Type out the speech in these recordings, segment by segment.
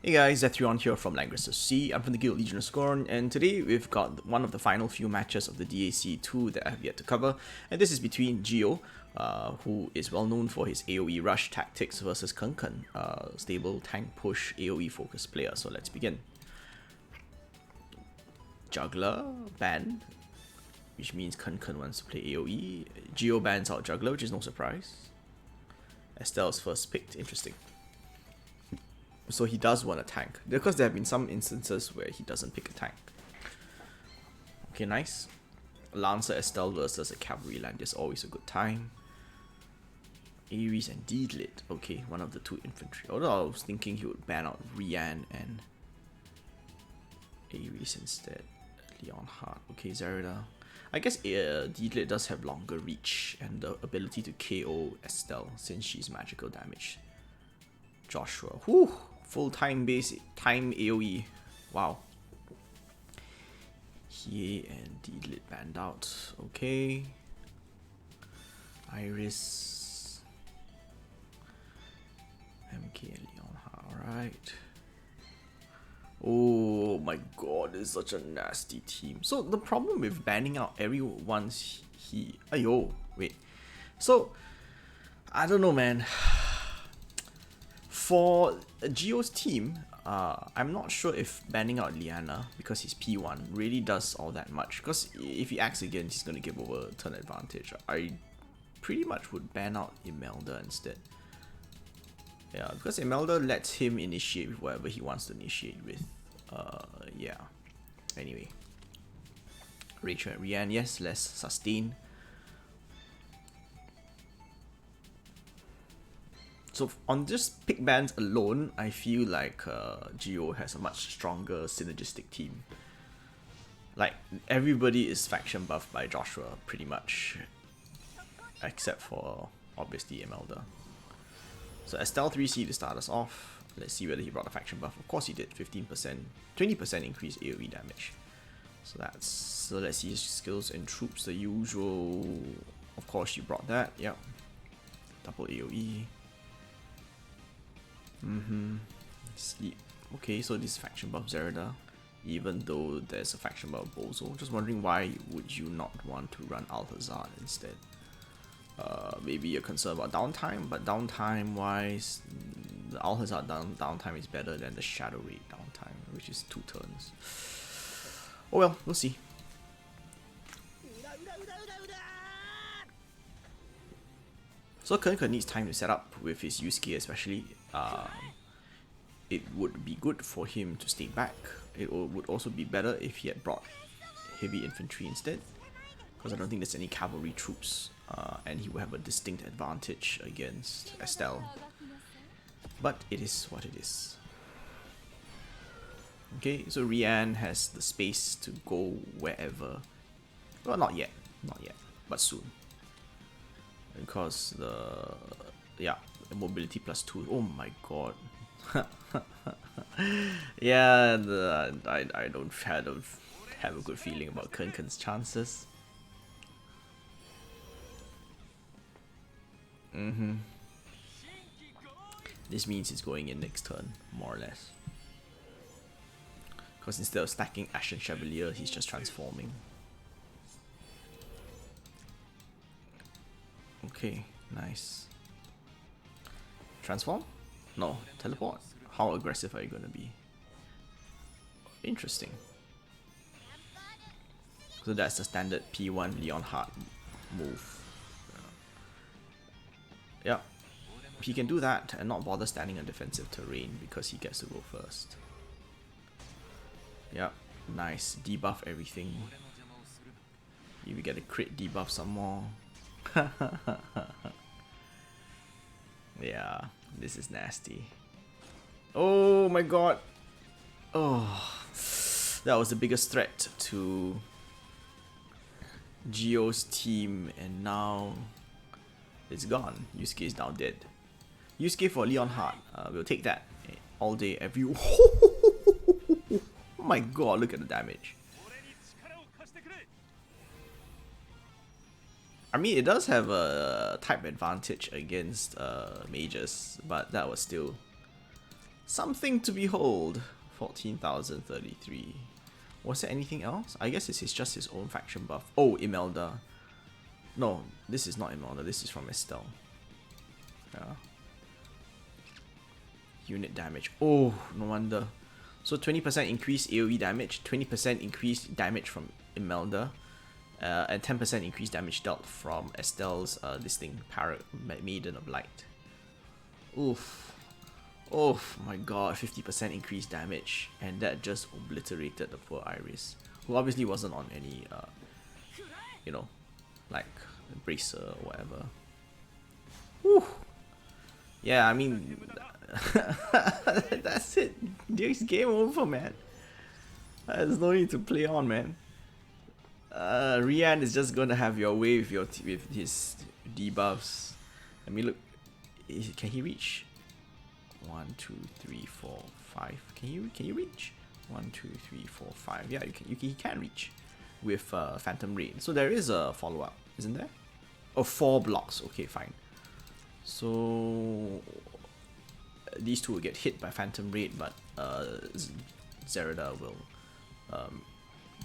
Hey guys, Zethion here from Langrisser C. I'm from the Guild Legion of Scorn, and today we've got one of the final few matches of the DAC 2 that I have yet to cover, and this is between Gió, who is well known for his AoE rush tactics, versus Kun, stable tank push AoE focused player. So let's begin. Juggler ban, which means Kun wants to play AoE. Gió bans out Juggler, which is no surprise. Estelle's first picked, interesting. So he does want a tank, because there have been some instances where he doesn't pick a tank. Okay, nice. Lancer Estelle versus a Cavalry Land is always a good time. Ares and Deedlit. Okay, one of the two infantry. Although I was thinking he would ban out Rian and Ares instead. Leonhardt. Okay, Zerida. I guess Deedlit does have longer reach and the ability to KO Estelle since she's magical damage. Joshua. Whew! Full time base time AoE. Wow. He and Deedlit banned out. Okay. Iris. MK and Leonhardt. Alright. Oh my god, this is such a nasty team. So the problem with banning out everyone's Ayo, wait. So I don't know, man. For Gió's team, I'm not sure if banning out Liana, because he's P1, really does all that much. Because if he acts again, he's going to give over turn advantage. I pretty much would ban out Imelda instead. Yeah, because Imelda lets him initiate with whatever he wants to initiate with. Yeah. Anyway. Rachel and Rian, yes, less sustain. So on just pick bans alone, I feel like Gió has a much stronger synergistic team. Like, everybody is faction buffed by Joshua, pretty much. Except for, obviously, Imelda. So Estelle 3C to start us off. Let's see whether he brought a faction buff. Of course he did, 15%, 20% increased AoE damage. So let's see his skills and troops, the usual. Of course you brought that, yep. Double AoE. Sleep. Okay, so this faction buff Zerida, even though there's a faction buff Bozo. Just wondering why would you not want to run Althazar instead? Maybe you're concerned about downtime, but downtime wise, the Althazar downtime is better than the Shadow Raid downtime, which is 2 turns. Oh well, we'll see. So Kun needs time to set up with his Yusuke especially. It would be good for him to stay back. It would also be better if he had brought heavy infantry instead, because I don't think there's any cavalry troops, and he would have a distinct advantage against Estelle. But it is what it is. Okay, so Rian has the space to go wherever. Well, not yet, but soon. Because mobility +2. Oh my god. Yeah, I don't have a good feeling about Kun's chances. This means he's going in next turn, more or less. Because instead of stacking Ashen Chevalier, he's just transforming. Okay, nice. Transform? No, teleport. How aggressive are you gonna be? Interesting. So that's the standard P1 Leonhardt move. Yeah. He can do that and not bother standing on defensive terrain because he gets to go first. Yeah, nice. Debuff everything. You get a crit debuff some more. Yeah, this is nasty. Oh my god. Oh, that was the biggest threat to Gió's team, and now it's gone. Yusuke is now dead. Yusuke for Leonhardt. We'll take that all day, every. Oh my god, look at the damage. I mean, it does have a type advantage against mages, but that was still Something to behold. 14,033. Was there anything else? I guess this is just his own faction buff. Oh, Imelda. No, this is not Imelda. This is from Estelle. Yeah. Unit damage. Oh, no wonder. So 20% increased AoE damage, 20% increased damage from Imelda, and 10% increased damage dealt from Estelle's this thing, Maiden of Light. Oof. Oh my god, 50% increased damage, and that just obliterated the poor Iris, who obviously wasn't on any, you know, like bracer or whatever. Whew. Yeah, I mean, that's it. It's game over, man. There's no need to play on, man. Rian is just gonna have your way with his debuffs. Let me look. Can he reach? 1, 2, 3, 4, 5. Can you reach? 1, 2, 3, 4, 5. Yeah, he can reach with Phantom Raid. So there is a follow up, isn't there? Oh, 4 blocks. Okay, fine. So these two will get hit by Phantom Raid, but Zerida will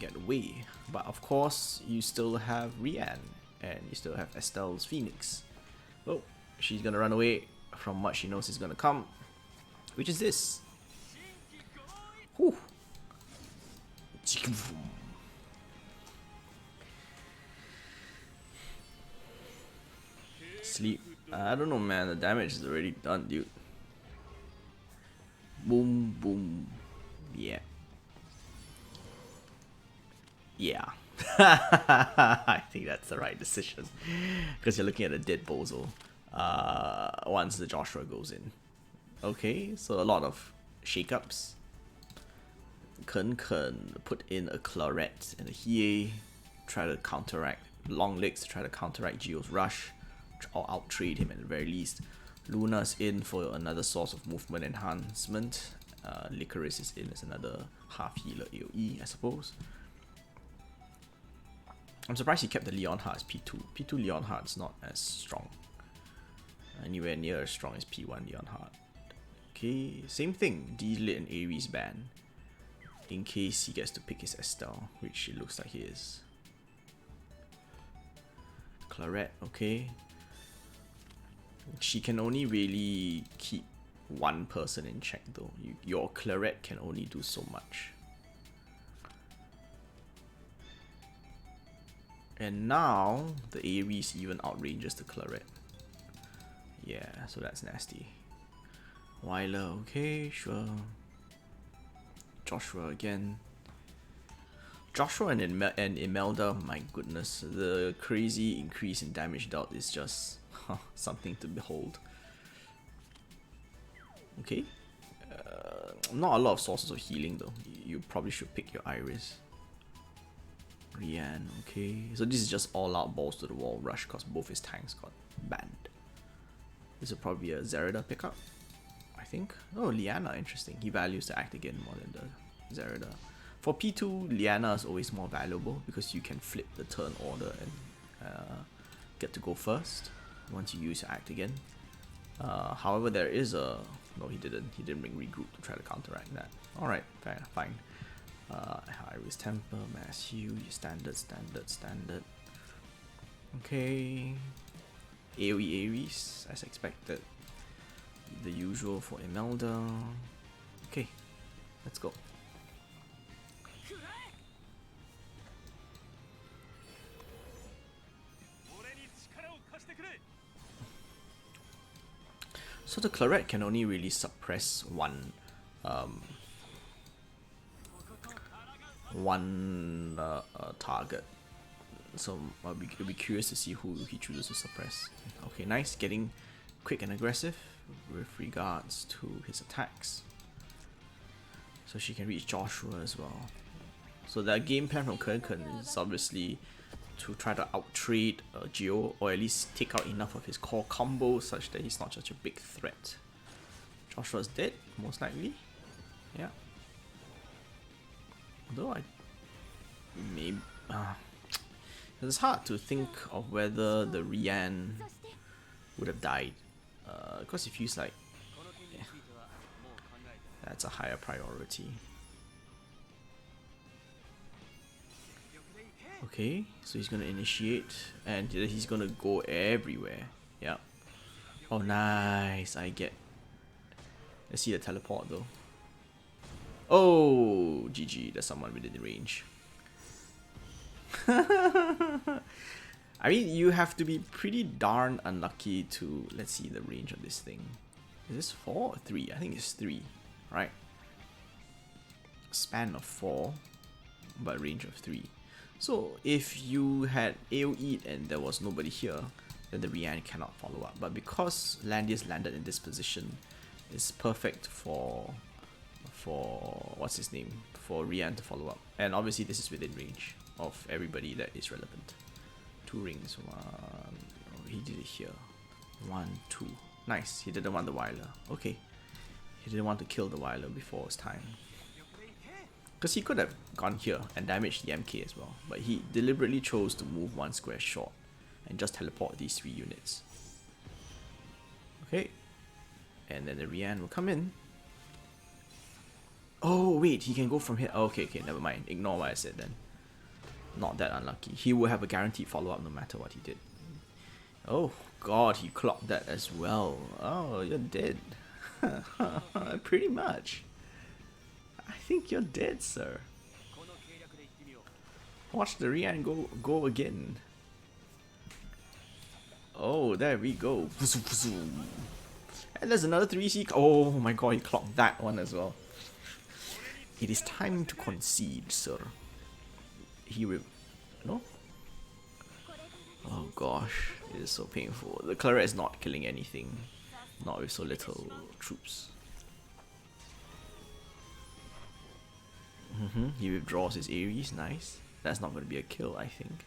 get away. But of course, you still have Rian, and you still have Estelle's Phoenix. Oh, she's gonna run away from what she knows is gonna come, which is this. Whew. Sleep. I don't know, man. The damage is already done, dude. Boom, boom. Yeah. Yeah. I think that's the right decision. Because you're looking at a dead bozo once the Joshua goes in. Okay, so a lot of shakeups. Ken put in a Claret and a Hie, try to counteract Long Legs, try to counteract Gió's rush, or outtrade him at the very least. Luna's in for another source of movement enhancement. Licorice is in as another half healer AoE, I suppose. I'm surprised he kept the Leonhardt as P2. P2 Leonhardt's not as strong. Anywhere near as strong as P1 Leonhardt. Okay, same thing. D-Lit and Ares ban. In case he gets to pick his Estelle, which it looks like he is. Claret, okay. She can only really keep one person in check though. Your Claret can only do so much. And now the Ares even outranges the Claret. Yeah, so that's nasty. Weiler, okay, sure. Joshua again. Joshua and Imelda, my goodness, the crazy increase in damage dealt is just something to behold. Okay. Not a lot of sources of healing though. You probably should pick your Iris. Rian, okay. So this is just all out balls to the wall rush because both his tanks got banned. This will probably be a Zerida pickup, I think. Oh, Liana, interesting. He values the act again more than the Zerida. For P2, Liana is always more valuable because you can flip the turn order and get to go first once you use your act again. However, there is a... No, he didn't. He didn't bring regroup to try to counteract that. Alright, fine. Iris Temper, Mass Heal, standard. Okay. AoE Ares, as expected. The usual for Imelda. Okay, let's go. So the Claret can only really suppress one target. So I'll be curious to see who he chooses to suppress. Okay, nice, getting quick and aggressive with regards to his attacks. So she can reach Joshua as well. So that game plan from Ken is obviously to try to outtrade Gió, or at least take out enough of his core combo such that he's not such a big threat. Joshua's dead, most likely. Yeah. Although maybe it's hard to think of whether the Rian would have died, because it feels like That's a higher priority. Okay, so he's gonna initiate, and he's gonna go everywhere. Yep. Oh, nice. I get. Let's see the teleport though. Oh, GG. There's someone within the range. I mean, you have to be pretty darn unlucky to. Let's see the range of this thing. Is this 4 or 3? I think it's 3, right? Span of 4, but range of 3. So if you had AoE'd and there was nobody here, then the Rian cannot follow up. But because Landius landed in this position, it's perfect for what's his name? For Rian to follow up. And obviously this is within range of everybody that is relevant. 2 rings. 1. Oh, he did it here. 1, 2. Nice. He didn't want the Weiler. Okay. He didn't want to kill the Weiler before his time. Because he could have gone here and damaged the MK as well. But he deliberately chose to move 1 square short and just teleport these 3 units. Okay. And then the Rian will come in. Oh, wait. He can go from here. Okay, okay. Never mind. Ignore what I said then. Not that unlucky. He will have a guaranteed follow-up no matter what he did. Oh, God. He clocked that as well. Oh, you're dead. Pretty much. I think you're dead, sir. Watch the Rian go again. Oh, there we go. And there's another 3C. Oh my god, he clocked that one as well. It is time to concede, sir. He will. No? Oh gosh, it is so painful. The claret is not killing anything. Not with so little troops. He withdraws his Ares, nice. That's not going to be a kill, I think.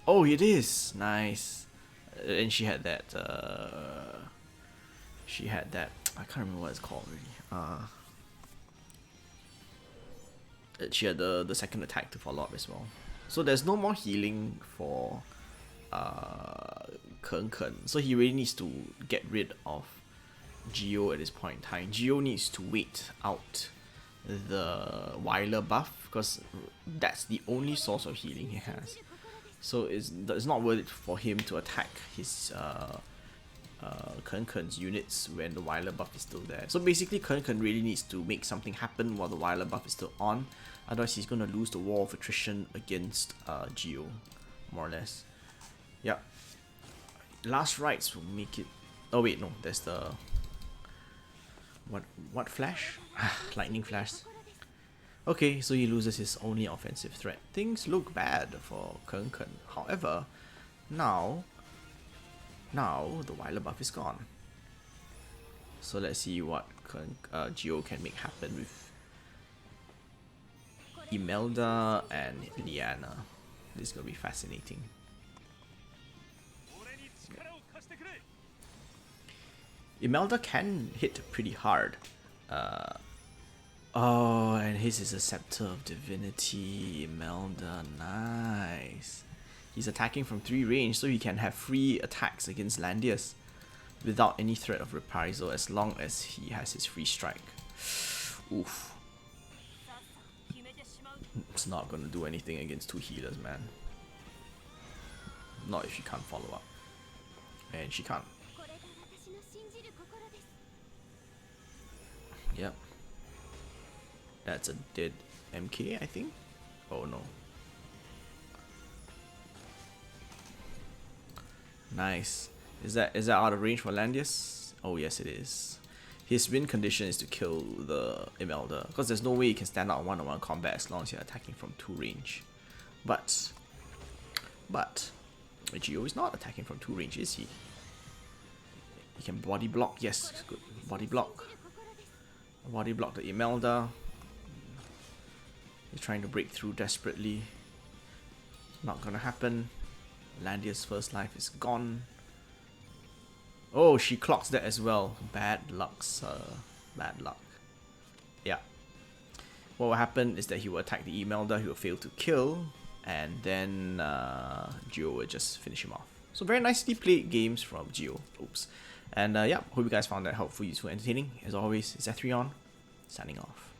Oh, it is! Nice. And she had that, I can't remember what it's called really. She had the second attack to follow up as well. So there's no more healing for Ken Ken. So he really needs to get rid of Gió at this point in time. Gió needs to wait out the Weiler buff because that's the only source of healing he has. So it's not worth it for him to attack his Ken Ken's units when the Weiler buff is still there. So basically Ken Ken really needs to make something happen while the Weiler buff is still on. Otherwise he's going to lose the war of attrition against Gió, more or less. Yep. Last rites will make it... Oh wait, no, there's the... What flash? Lightning flash. Okay, so he loses his only offensive threat. Things look bad for Ken Ken. However, now the Weiler buff is gone. So let's see what Gió can make happen with Imelda and Liana. This is gonna be fascinating. Imelda can hit pretty hard. Oh, and his is a Scepter of Divinity. Imelda, nice. He's attacking from 3 range, so he can have free attacks against Landius without any threat of reprisal as long as he has his free strike. Oof. It's not gonna do anything against 2 healers, man. Not if she can't follow up. And she can't. Yep. That's a dead MK, I think. Oh no. Nice. Is that out of range for Landius? Oh yes, it is. His win condition is to kill the Imelda, because there's no way you can stand out one-on-one combat as long as you're attacking from 2 range. But Gió is not attacking from 2 range, is he? He can body block. Yes, good. Body block. Body block the Imelda. He's trying to break through desperately. Not gonna happen. Landia's first life is gone. Oh, she clocks that as well. Bad luck, sir. Bad luck. Yeah. What will happen is that he will attack the Imelda, he will fail to kill, and then Gió will just finish him off. So very nicely played games from Gió. Oops. And yeah, hope you guys found that helpful, useful, entertaining. As always, it's Ethrion, signing off.